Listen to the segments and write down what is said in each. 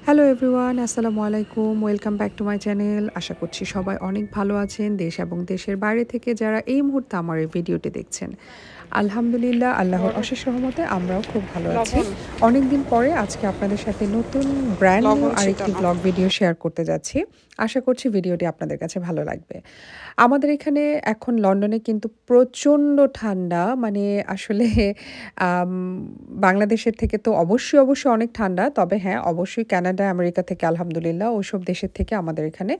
Hello everyone, আসসালামু আলাইকুম। Welcome back to my channel. আশা করছি সবাই অনেক ভালো আছেন, দেশ এবং দেশের বাইরে থেকে যারা এই মুহূর্তে আমার এই ভিডিওটি দেখছেন। আলহামদুলিল্লাহ, আল্লাহর অশেষ রহমতে আমরাও খুব ভালো আছি। অনেকদিন পরে আজকে আপনাদের সাথে নতুন ব্র্যান্ড নিউ আরেকটি ব্লগ ভিডিও শেয়ার করতে যাচ্ছি। আশা করছি ভিডিওটি আপনাদের কাছে ভালো লাগবে। আমাদের এখানে এখন লন্ডনে কিন্তু প্রচণ্ড ঠান্ডা, মানে আসলে আম বাংলাদেশের থেকে তো অবশ্যই অনেক ঠান্ডা। তবে হ্যাঁ, অবশ্যই কানাডা, আমেরিকা থেকে আলহামদুলিল্লাহ ওইসব দেশের থেকে আমাদের এখানে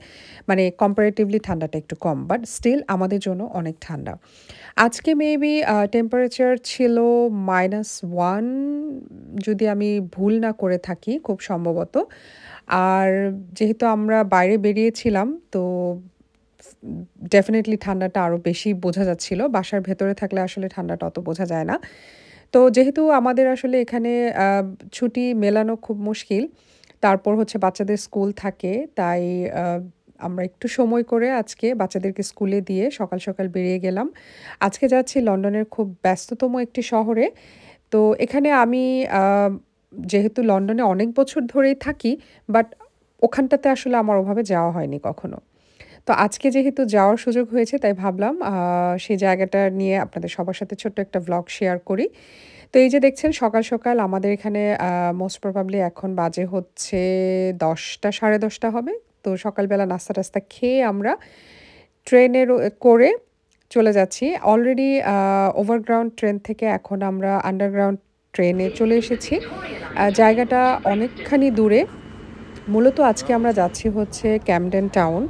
মানে কম্পারেটিভলি ঠান্ডাটা একটু কম। বাট স্টিল আমাদের জন্য অনেক ঠান্ডা। আজকে মেবি টেম্পারেচার ছিল -1, যদি আমি ভুল না করে থাকি খুব সম্ভবত। আর যেহেতু আমরা বাইরে বেরিয়েছিলাম, তো ডেফিনিটলি ঠান্ডাটা আরও বেশি বোঝা যাচ্ছিল। বাসার ভেতরে থাকলে আসলে ঠান্ডাটা অত বোঝা যায় না। তো যেহেতু আমাদের আসলে এখানে ছুটি মেলানো খুব মুশকিল, তারপর হচ্ছে বাচ্চাদের স্কুল থাকে, তাই আমরা একটু সময় করে আজকে বাচ্চাদেরকে স্কুলে দিয়ে সকাল বেরিয়ে গেলাম। আজকে যাচ্ছি লন্ডনের খুব ব্যস্ততম একটি শহরে। তো এখানে আমি যেহেতু লন্ডনে অনেক বছর ধরেই থাকি, বাট ওখানটাতে আসলে আমার ওভাবে যাওয়া হয়নি কখনো। তো আজকে যেহেতু যাওয়ার সুযোগ হয়েছে, তাই ভাবলাম সেই জায়গাটা নিয়ে আপনাদের সবার সাথে ছোট্ট একটা ভ্লগ শেয়ার করি। তো এই যে দেখছেন সকাল আমাদের এখানে মোস্ট প্রবাবলি এখন বাজে হচ্ছে 10টা, 10:30 হবে। তো সকালবেলা নাস্তা-টাস্তা খেয়ে আমরা করে চলে যাচ্ছি। অলরেডি ওভারগ্রাউন্ড ট্রেন থেকে এখন আমরা আন্ডারগ্রাউন্ড ট্রেনে চলে এসেছি। জায়গাটা অনেকখানি দূরে। মূলত আজকে আমরা যাচ্ছি হচ্ছে ক্যামডেন টাউন।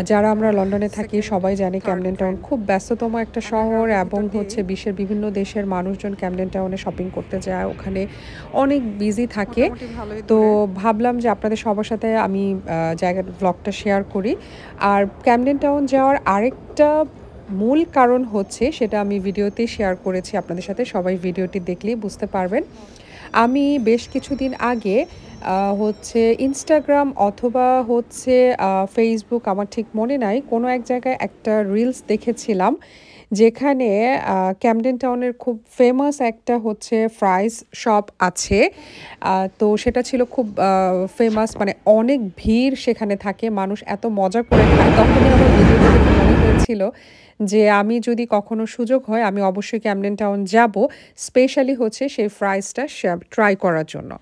যারা আমরা লন্ডনে থাকি সবাই জানি ক্যামডেন টাউন খুব ব্যস্ততম একটা শহর, এবং হচ্ছে বিশ্বের বিভিন্ন দেশের মানুষজন ক্যামডেন টাউনে শপিং করতে যায়, ওখানে অনেক বিজি থাকে। তো ভাবলাম যে আপনাদের সবার সাথে আমি জায়গার ব্লগটা শেয়ার করি। আর ক্যামডেন টাউন যাওয়ার আরেকটা মূল কারণ হচ্ছে, সেটা আমি ভিডিওতেই শেয়ার করেছি আপনাদের সাথে, সবাই ভিডিওটি দেখলেই বুঝতে পারবেন। আমি বেশ কিছুদিন আগে হচ্ছে ইনস্টাগ্রাম অথবা হচ্ছে ফেসবুক, আমার ঠিক মনে নাই, কোনো এক জায়গায় একটা রিলস দেখেছিলাম, যেখানে ক্যামডেন টাউনের খুব ফেমাস একটা হচ্ছে ফ্রাইস শপ আছে। তো সেটা ছিল খুব ফেমাস, মানে অনেক ভিড় সেখানে থাকে, মানুষ এত মজা করে খায়। তখনই আমার ভিডিওটা দেখে মনে হয়েছিল যে আমি যদি কখনো সুযোগ হয়, আমি অবশ্যই ক্যামডেন টাউন যাব, স্পেশালি হচ্ছে সেই ফ্রাইসটা ট্রাই করার জন্য।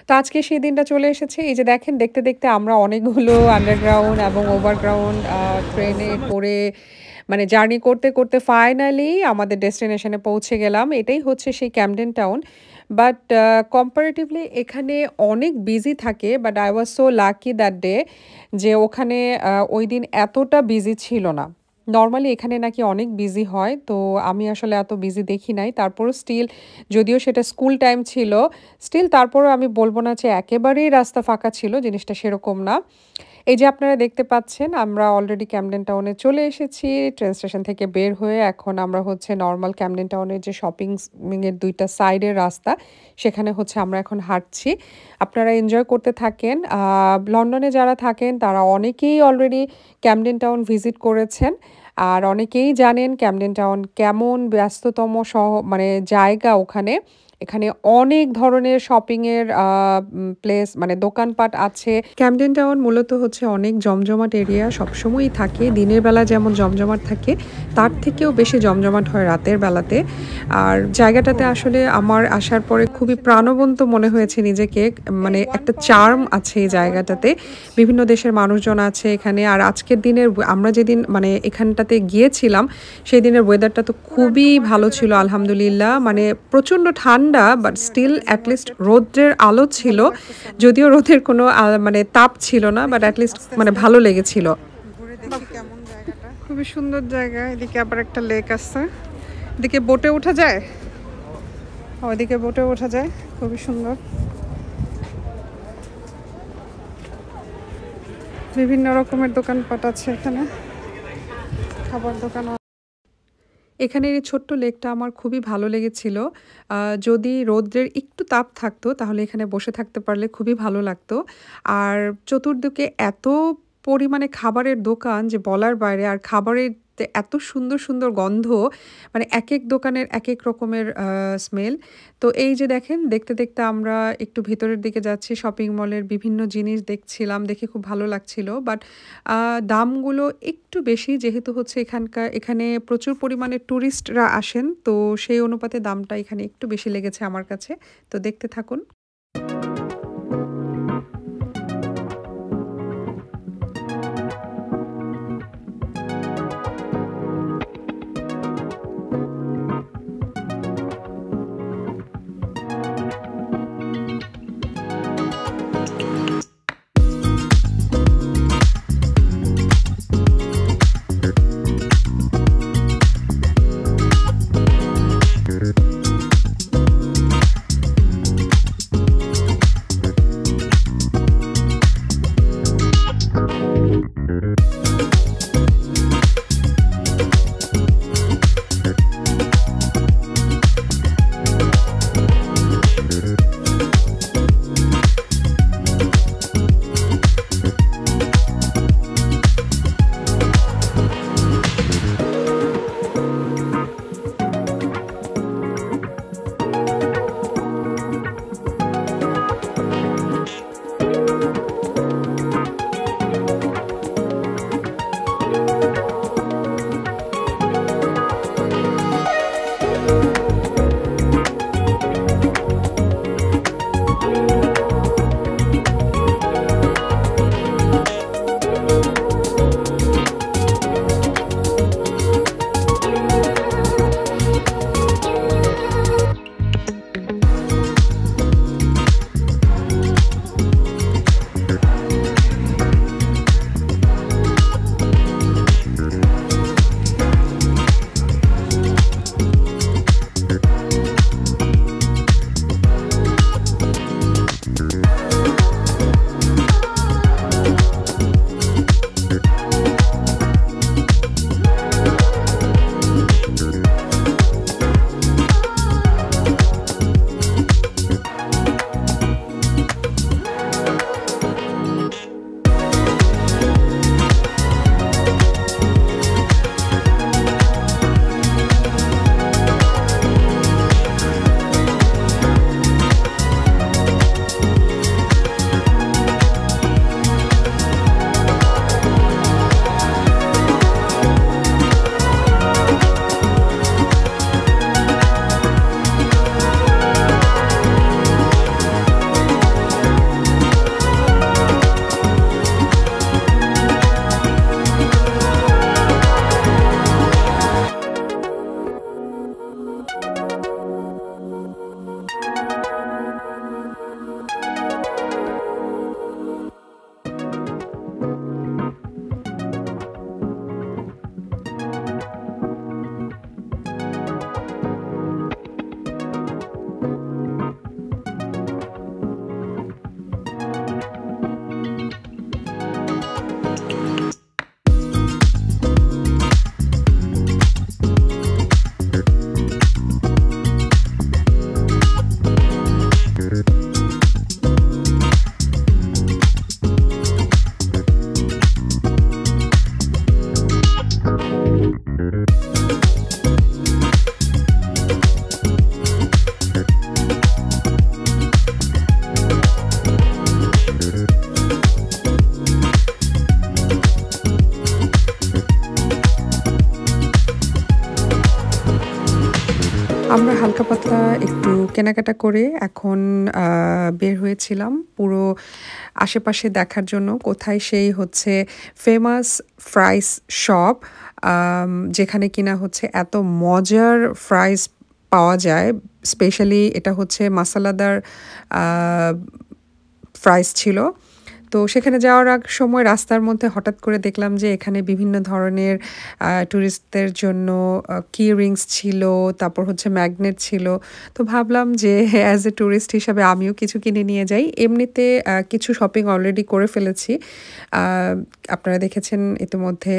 তো আজকে সেই দিনটা চলে এসেছে। এই যে দেখেন, দেখতে আমরা অনেকগুলো আন্ডারগ্রাউন্ড এবং ওভারগ্রাউন্ড ট্রেনে করে মানে জার্নি করতে ফাইনালি আমাদের ডেস্টিনেশনে পৌঁছে গেলাম। এটাই হচ্ছে সেই ক্যামডেন টাউন। বাট কম্পারেটিভলি এখানে অনেক বিজি থাকে, but I was so lucky that day যে ওখানে ওই দিন এতটা বিজি ছিল না। নরমালি এখানে নাকি অনেক বিজি হয়, তো আমি আসলে এত বিজি দেখি নাই। তারপরও স্টিল, যদিও সেটা স্কুল টাইম ছিল, স্টিল তারপরও আমি বলব না যে একেবারেই রাস্তা ফাঁকা ছিল, জিনিসটা সেরকম না। এই যে আপনারা দেখতে পাচ্ছেন, আমরা অলরেডি ক্যামডেন টাউনে চলে এসেছি। ট্রেন স্টেশন থেকে বের হয়ে এখন আমরা হচ্ছে নর্মাল ক্যামডেন টাউনের যে শপিং এর 2টা সাইডের রাস্তা, সেখানে হচ্ছে আমরা এখন হাঁটছি। আপনারা এনজয় করতে থাকেন। লন্ডনে যারা থাকেন তারা অনেকেই অলরেডি ক্যামডেন টাউন ভিজিট করেছেন, আর অনেকেই জানেন ক্যামডেন টাউন কেমন ব্যস্ততম মানে জায়গা ওখানে। এখানে অনেক ধরনের শপিংয়ের প্লেস, মানে দোকানপাট আছে। ক্যামডেন টাউন মূলত হচ্ছে অনেক জমজমাট এরিয়া, সবসময়ই থাকে। দিনের বেলা যেমন জমজমাট থাকে, তার থেকেও বেশি জমজমাট হয় রাতের বেলাতে। আর জায়গাটাতে আসলে আমার আসার পরে খুবই প্রাণবন্ত মনে হয়েছে নিজেকে, মানে একটা চার্ম আছে এই জায়গাটাতে। বিভিন্ন দেশের মানুষজন আছে এখানে। আর আজকের দিনের, আমরা যেদিন মানে এখানটাতে গিয়েছিলাম, সেই দিনের ওয়েদারটা তো খুবই ভালো ছিল আলহামদুলিল্লাহ। মানে প্রচণ্ড ঠান্ডা, বাট স্টিল অ্যাটলিস্ট রোদ্রের আলো ছিল, যদিও রোদের কোনো মানে তাপ ছিল না, বাট অ্যাটলিস্ট মানে ভালো লেগেছিল। কেমন জায়গাটা, খুবই সুন্দর জায়গা। এদিকে আবার একটা লেক আছে, এদিকে বোটে ওঠা যায়, ওইদিকে বোটে ওঠা যায়, খুবই সুন্দর। বিভিন্ন রকমের দোকানপাট আছে এখানে, খাবার দোকান। এখানের এই ছোট্ট লেকটা আমার খুবই ভালো লেগেছিল। যদি রৌদ্রের একটু তাপ থাকতো, তাহলে এখানে বসে থাকতে পারলে খুবই ভালো লাগতো। আর চতুর্দিকে এত পরিমাণে খাবারের দোকান যে বলার বাইরে। আর খাবারের মুহূর্তে এত সুন্দর, সুন্দর গন্ধ মানে একেক দোকানের একেক রকমের স্মেল। তো এই যে দেখেন দেখতে, দেখতে আমরা একটু ভেতরের দিকে যাচ্ছি। শপিং মলের বিভিন্ন জিনিস দেখছিলাম। দেখে খুব ভালো লাগছিল। বাট আ দামগুলো একটু বেশি যেহেতু হচ্ছে এখানে প্রচুর পরিমাণে টুরিস্টরা আসেন। তো সেই অনুপাতে দামটা এখানে একটু বেশি লেগেছে আমার কাছে। তো দেখতে থাকুন। আমরা হালকা পাতলা একটু কেনাকাটা করে এখন বের হয়েছিলাম পুরো আশেপাশে দেখার জন্য কোথায় সেই হচ্ছে ফেমাস ফ্রাইস শপ যেখানে কিনা হচ্ছে এত মজার ফ্রাইস পাওয়া যায়। স্পেশালি এটা হচ্ছে মাসালাদার ফ্রাইস ছিল। তো সেখানে যাওয়ার সময় রাস্তার মধ্যে হঠাৎ করে দেখলাম যে এখানে বিভিন্ন ধরনের টুরিস্টদের জন্য কি রিংস ছিল, তারপর হচ্ছে ম্যাগনেট ছিল। তো ভাবলাম যে অ্যাজ এ টুরিস্ট হিসাবে আমিও কিছু কিনে নিয়ে যাই। এমনিতে কিছু শপিং অলরেডি করে ফেলেছি। আপনারা দেখেছেন ইতিমধ্যে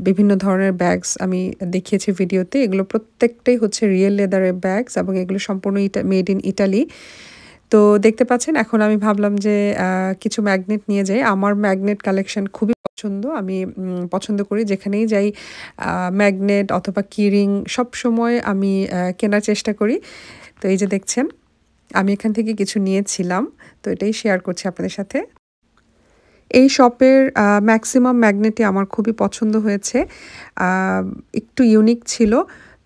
বিভিন্ন ধরনের ব্যাগস আমি দেখিয়েছি ভিডিওতে। এগুলো প্রত্যেকটাই হচ্ছে রিয়েল লেদারের ব্যাগস এবং এগুলো সম্পূর্ণ মেড ইন ইটালি। তো দেখতে পাচ্ছেন এখন আমি ভাবলাম যে কিছু ম্যাগনেট নিয়ে যাই। আমার ম্যাগনেট কালেকশন খুবই পছন্দ। আমি পছন্দ করি যেখানেই যাই ম্যাগনেট অথবা কিরিং সবসময় আমি কেনার চেষ্টা করি। তো এই যে দেখছেন আমি এখান থেকে কিছু নিয়েছিলাম। তো এটাই শেয়ার করছি আপনাদের সাথে। এই শপের ম্যাক্সিমাম ম্যাগনেটই আমার খুবই পছন্দ হয়েছে। আ একটু ইউনিক ছিল।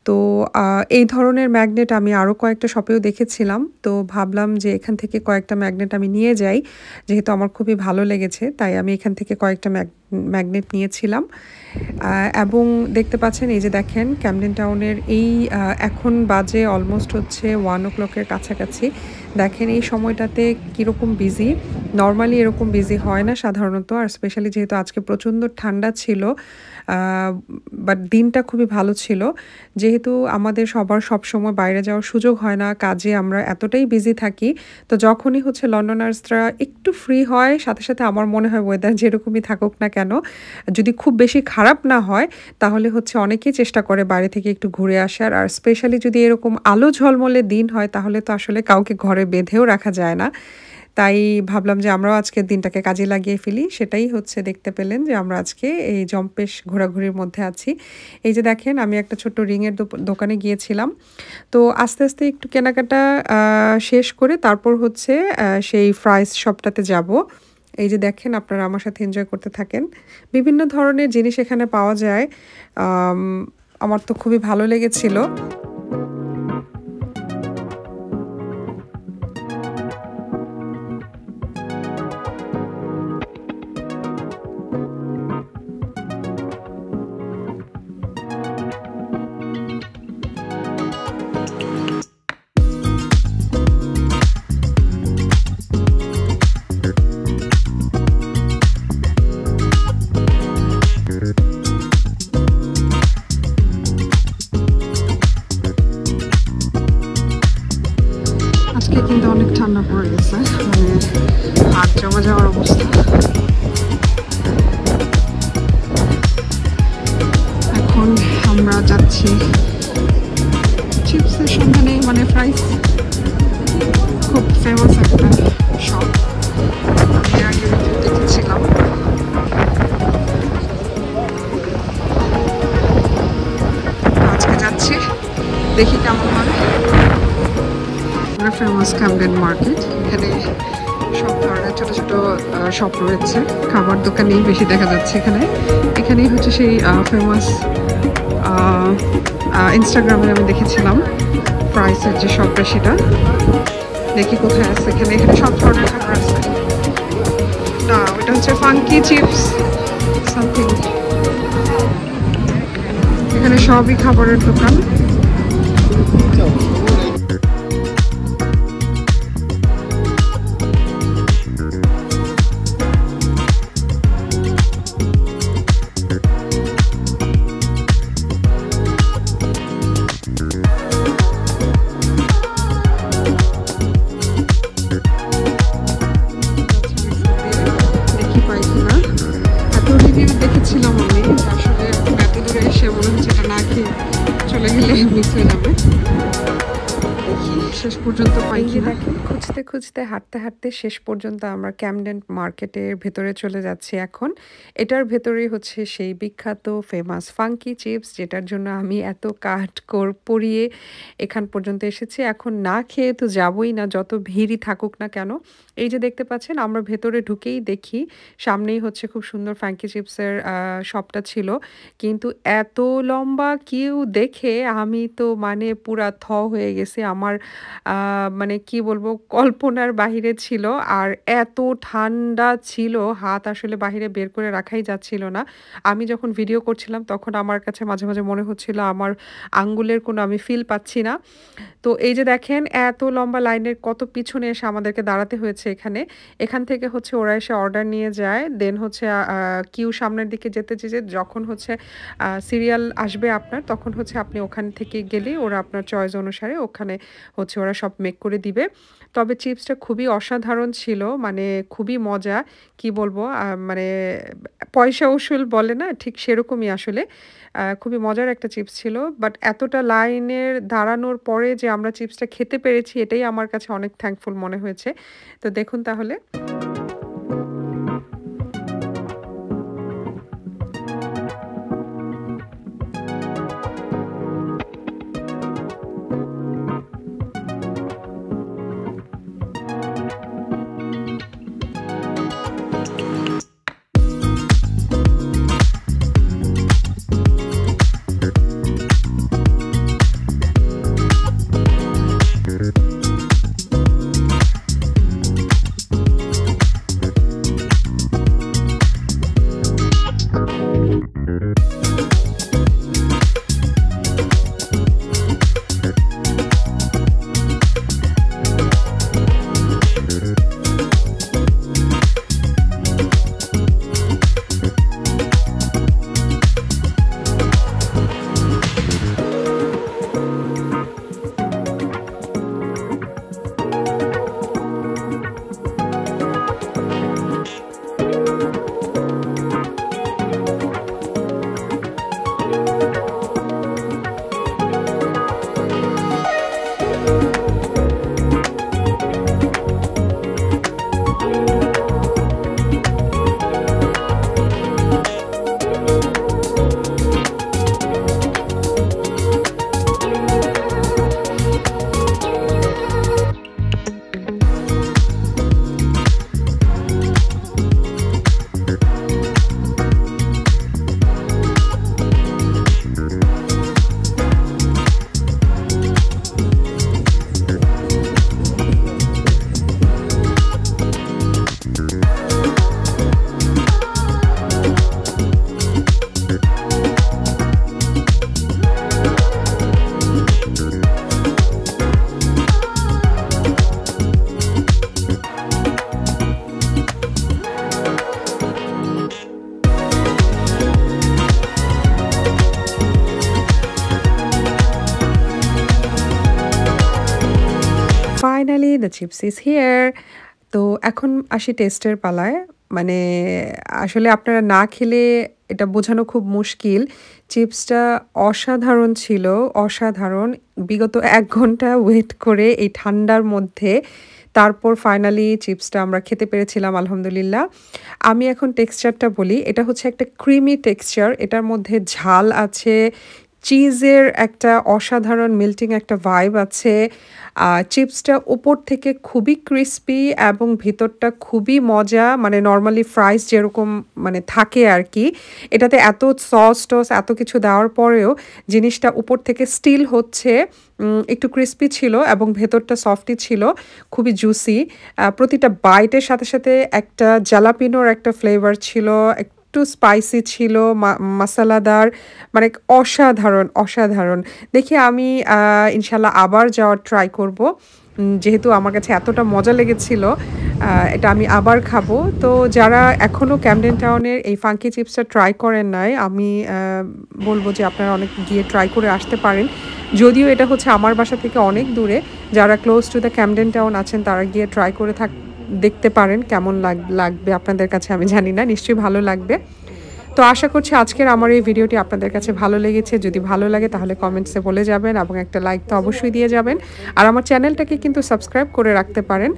তো এই ধরনের ম্যাগনেট আমি আরও কয়েকটা শপেও দেখেছিলাম। তো ভাবলাম যে এখান থেকে কয়েকটা ম্যাগনেট আমি নিয়ে যাই। যেহেতু আমার খুবই ভালো লেগেছে তাই আমি এখান থেকে কয়েকটা ম্যাগনেট নিয়েছিলাম। এবং দেখতে পাচ্ছেন এই যে দেখেন ক্যামডেন টাউনের এই এখন বাজে অলমোস্ট হচ্ছে 1 o'clock-এর কাছাকাছি। দেখেন এই সময়টাতে কীরকম বিজি। নরমালি এরকম বিজি হয় না সাধারণত। আর স্পেশালি যেহেতু আজকে প্রচণ্ড ঠান্ডা ছিল, বাট দিনটা খুবই ভালো ছিল। যেহেতু আমাদের সবার সবসময় বাইরে যাওয়ার সুযোগ হয় না, কাজে আমরা এতটাই বিজি থাকি। তো যখনই হচ্ছে লন্ডনার্সরা একটু ফ্রি হয়, সাথে, সাথে আমার মনে হয় ওয়েদার যেরকমই থাকুক না কেন, যদি খুব বেশি খারাপ না হয়, তাহলে হচ্ছে অনেকেই চেষ্টা করে বাইরে থেকে একটু ঘুরে আসার। আর স্পেশালি যদি এরকম আলো ঝলমলে দিন হয়, তাহলে তো আসলে কাউকে ঘরে বেঁধেও রাখা যায় না। তাই ভাবলাম যে আমরাও আজকের দিনটাকে কাজে লাগিয়ে ফেলি। সেটাই হচ্ছে দেখতে পেলেন যে আমরা আজকে এই জম্পেশ ঘোরাঘুরির মধ্যে আছি। এই যে দেখেন আমি একটা ছোট্ট রিংয়ের দোকানে গিয়েছিলাম। তো আস্তে, আস্তে একটু কেনাকাটা শেষ করে তারপর হচ্ছে সেই ফ্রাইস শপটাতে যাব। এই যে দেখেন আপনারা আমার সাথে এনজয় করতে থাকেন। বিভিন্ন ধরনের জিনিস এখানে পাওয়া যায়। আম আমার তো খুবই ভালো লেগেছিল। আজকে কিন্তু অনেক ঠান্ডা পড়ে গেছে, মানে হাত জমা যাওয়ার অবস্থা। এখন আমরা যাচ্ছি চিপসের সন্ধানে, মানে ফ্রাইস। খুব ফেমাস একটা শপ, আমি আগে দেখেছিলাম। আজকে যাচ্ছি, দেখি কেমন হয়। ফেমাস ক্যামডেন মার্কেট, এখানে সব ধরনের ছোট ছোট শপ রয়েছে। খাবার দোকানেই বেশি দেখা যাচ্ছে এখানে। এখানেই হচ্ছে সেই ফেমাস ইনস্টাগ্রামে আমি দেখেছিলাম প্রাইসের যে শপটা, সেটা দেখি কোথায় আছে। এখানে এখানে সব ধরনের খাবার আছে। না, ওটা হচ্ছে ফাঙ্কি চিপস সামথিং। এখানে সবই খাবারের দোকান। দেখেছিলাম আমি, আসলে এত দূরে এসে মনে হচ্ছে এটা না খেয়ে চলে গেলে মিস হয়ে যাবে। শেষ পর্যন্ত পাই কিনা। খুঁজতে খুঁজতে হাঁটতে হাঁটতে শেষ পর্যন্ত আমরা ক্যামডেন মার্কেটের ভেতরে চলে যাচ্ছি এখন। এটার ভেতরেই হচ্ছে সেই বিখ্যাত ফেমাস ফাঙ্কি চিপস, যেটার জন্য আমি এত কাঠ পরিয়ে এখান পর্যন্ত এসেছি। এখন না খেয়ে তো যাবই না, যত ভিড়ই থাকুক না কেন। এই যে দেখতে পাচ্ছেন আমরা ভেতরে ঢুকেই দেখি সামনেই হচ্ছে খুব সুন্দর ফ্যাঙ্কি চিপসের শপটা ছিল। কিন্তু এত লম্বা কিউ দেখে আমি তো মানে পুরা হয়ে গেছি। আমার মানে কি বলবো, কল্পনার বাহিরে ছিল। আর এত ঠান্ডা ছিল, হাত আসলে বাহিরে বের করে রাখাই যাচ্ছিল না। আমি যখন ভিডিও করছিলাম তখন আমার কাছে মাঝে, মাঝে মনে হচ্ছিল আমার আঙ্গুলের কোনো আমি ফিল পাচ্ছি না। তো এই যে দেখেন এত লম্বা লাইনের কত পিছনে এসে আমাদেরকে দাঁড়াতে হয়েছে এখানে। এখান থেকে হচ্ছে ওরা এসে অর্ডার নিয়ে যায়। দেন হচ্ছে কিউ সামনের দিকে যেতে যেতে যখন হচ্ছে সিরিয়াল আসবে আপনার, তখন হচ্ছে আপনি ওখান থেকে গেলেই ওরা আপনার চয়েস অনুসারে ওখানে হচ্ছে ওরা সব মেক করে দিবে। তবে চিপসটা খুবই অসাধারণ ছিল, মানে খুবই মজা। কি বলবো, মানে পয়সা উসুল বলে না, ঠিক সেরকমই আসলে। খুবই মজার একটা চিপস ছিল। বাট এতটা লাইনের দাঁড়ানোর পরে যে আমরা চিপসটা খেতে পেরেছি, এটাই আমার কাছে অনেক থ্যাঙ্কফুল মনে হয়েছে। তো দেখুন তাহলে। Finally the chips is here. তো এখন আসি টেস্টের পালায়। মানে আসলে আপনারা না খেলে এটা বোঝানো খুব মুশকিল। চিপসটা অসাধারণ ছিল, অসাধারণ। বিগত ১ ঘন্টা ওয়েট করে এই ঠান্ডার মধ্যে তারপর ফাইনালি চিপসটা আমরা খেতে পেরেছিলাম, আলহামদুলিল্লাহ। আমি এখন টেক্সচারটা বলি। এটা হচ্ছে একটা ক্রিমি টেক্সচার। এটার মধ্যে ঝাল আছে, চিজের একটা অসাধারণ মেল্টিং একটা ভাইব আছে। চিপসটা উপর থেকে খুবই ক্রিস্পি এবং ভিতরটা খুবই মজা, মানে নর্মালি ফ্রাইস যেরকম মানে থাকে আর কি। এটাতে এত সস টস এত কিছু দেওয়ার পরেও জিনিসটা উপর থেকে স্টিল হচ্ছে একটু ক্রিস্পি ছিল এবং ভেতরটা সফটই ছিল, খুবই জুসি। প্রতিটা বাইটের সাথে সাথে একটা জালাপিনোর একটা ফ্লেভার ছিল, একটু স্পাইসি ছিল, মশলাদার, মানে অসাধারণ অসাধারণ। দেখি আমি ইনশাল্লাহ আবার যাওয়ার ট্রাই করব, যেহেতু আমার কাছে এতটা মজা লেগেছিল। এটা আমি আবার খাবো। তো যারা এখনও ক্যামডেন টাউনের এই ফাঙ্কি চিপসটা ট্রাই করেন নাই, আমি বলবো যে আপনারা অনেক গিয়ে ট্রাই করে আসতে পারেন। যদিও এটা হচ্ছে আমার বাসা থেকে অনেক দূরে, যারা close to the Camden town আছেন তারা গিয়ে ট্রাই করে দেখতে পারেন। কেমন লাগবে আপনাদের কাছে আমি জানি না, নিশ্চয়ই ভালো লাগবে। তো আশা করছি আজকের আমার এই ভিডিওটি আপনাদের কাছে ভালো লেগেছে। যদি ভালো লাগে তাহলে কমেন্টসে বলে যাবেন এবং একটা লাইক তো অবশ্যই দিয়ে যাবেন। আর আমার চ্যানেলটাকে কিন্তু সাবস্ক্রাইব করে রাখতে পারেন।